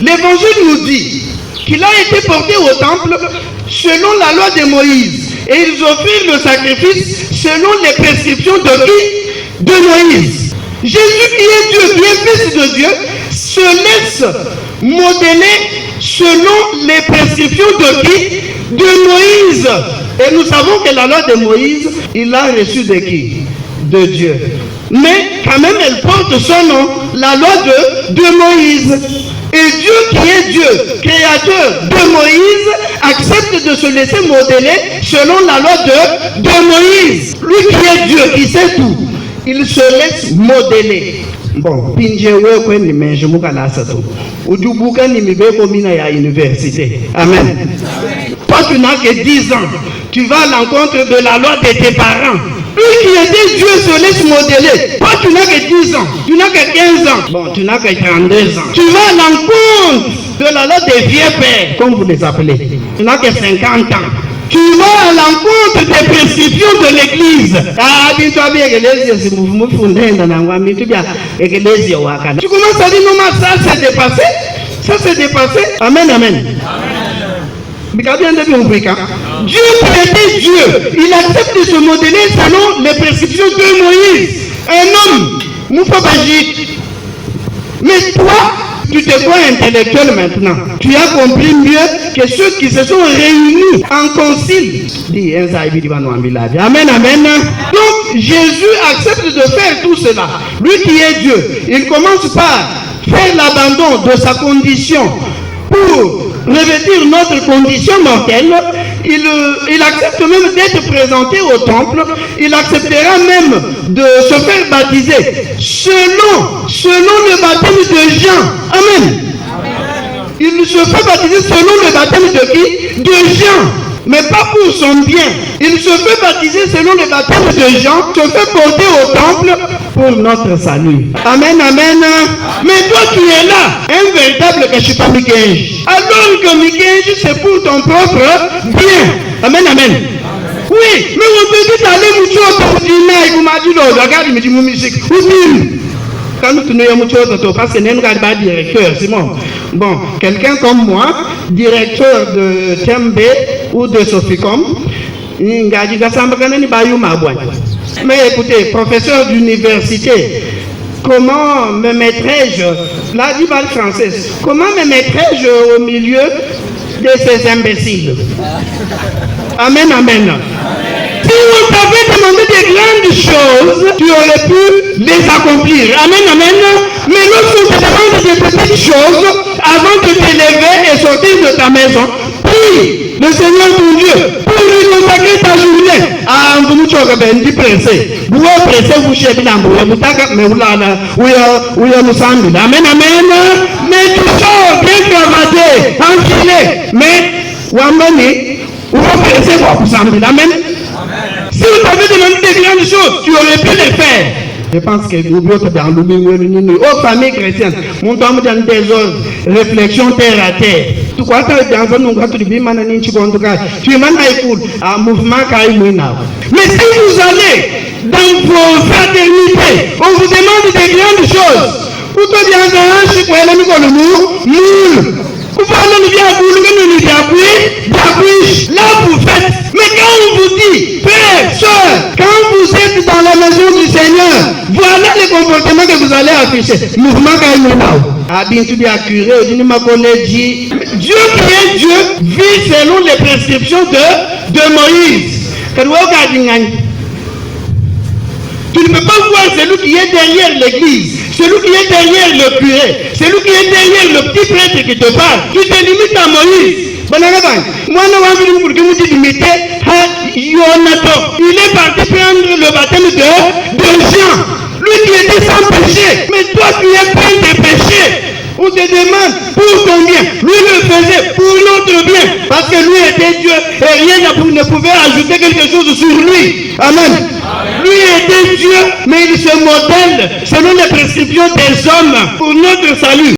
L'évangile nous dit qu'il a été porté au temple selon la loi de Moïse. Et ils offrirent le sacrifice selon les prescriptions de qui? De Moïse. Jésus qui est Dieu, qui est Fils de Dieu, se laisse modeler selon les prescriptions de qui? De Moïse. Et nous savons que la loi de Moïse, il l'a reçue de qui? De Dieu. Mais quand même, elle porte son nom, la loi de Moïse. Et Dieu qui est Dieu, créateur de Moïse, accepte de se laisser modeler selon la loi de Moïse. Lui qui est Dieu, qui sait tout, il se laisse modeler. Bon, pinjewe kweni menjemuka la sato. Ujubuka ni mibeko mina ya université. Amen. Toi tu n'as que 10 ans. Tu vas à l'encontre de la loi de tes parents. Lui qui était Dieu se laisse modeler. Toi tu n'as que 10 ans. Tu n'as que 15 ans. Bon, tu n'as que 32 ans. Tu vas à l'encontre de la loi des vieux pères, comme vous les appelez. Tu n'as que 50 ans. Tu vas à l'encontre des prescriptions de l'église. Tu commences à dire non, mais ça c'est dépassé. Ça c'est dépassé. Amen, amen. Dieu qui était Dieu, il accepte de se modeler selon les prescriptions de Moïse. Un homme, Moufabajit. Mais toi, tu te crois intellectuel maintenant. Tu as compris mieux que ceux qui se sont réunis en concile. Amen, amen. Donc, Jésus accepte de faire tout cela. Lui qui est Dieu, il commence par faire l'abandon de sa condition pour revêtir notre condition mortelle. Il accepte même d'être présenté au temple. Il acceptera même de se faire baptiser selon le baptême de Jean. Amen. Il se fait baptiser selon le baptême de qui? De Jean. Mais pas pour son bien. Il se fait baptiser selon le baptême de Jean, se fait porter au temple pour notre salut. Amen, amen. Mais toi tu es là, un véritable Kashipa Mikenji. Alors que Mikenji c'est pour ton propre bien. Amen, amen. Oui, mais on peut dire d'aller moucho au dîner, vous m'avez dit, regarde, il me dit, mon musique. Quand nous tenons moucho, parce que nous n'avons pas de directeur, c'est bon. Bon, quelqu'un comme moi, directeur de TMB ou de Soficom, mais écoutez, professeur d'université, comment me mettrais-je, là dit mal française, comment me mettrais-je au milieu de ces imbéciles? Amen, amen. Si on t'avait demandé des grandes choses, tu aurais pu les accomplir. Amen, amen. Mais lorsqu'on te demande des petites choses, avant de t'élever et sortir de ta maison, prie le Seigneur ton Dieu pour lui consacrer ta journée. Ah, vous nous dit pressé. Vous êtes pressé, vous cherchez l'amour. Amen, amen. Mais tu sors bien cravaté, enfilé. Mais, Wambani, vous êtes pressé pour vous enlever. Amen. Si vous avez demandé des grandes choses, tu aurais pu les faire. Je pense que nous autres dans aux familles chrétiennes, mon temps dans des ordres, réflexion terre à terre. Tu crois que tu as un mouvement mais si vous allez dans vos fraternités, on vous demande des grandes choses. Vous te dites là vous faites. Mais quand on vous dit, frère, soeur, quand vous êtes dans la maison du Seigneur, voilà les comportements que vous allez afficher. Mouvement Dieu qui est Dieu vit selon les prescriptions de Moïse. Tu ne peux pas voir celui qui est derrière l'église, celui qui est derrière le curé, celui qui est derrière le petit prêtre qui te parle. Tu te limites à Moïse. Il est parti prendre le baptême de Jean. Lui qui était sans péché. Mais toi tu es plein de péché. On te demande pour ton bien. Lui le faisait pour notre bien. Parce que lui était Dieu et rien ne pouvait ajouter quelque chose sur lui. Amen. Lui était Dieu, mais il se modèle selon les prescriptions des hommes pour notre salut.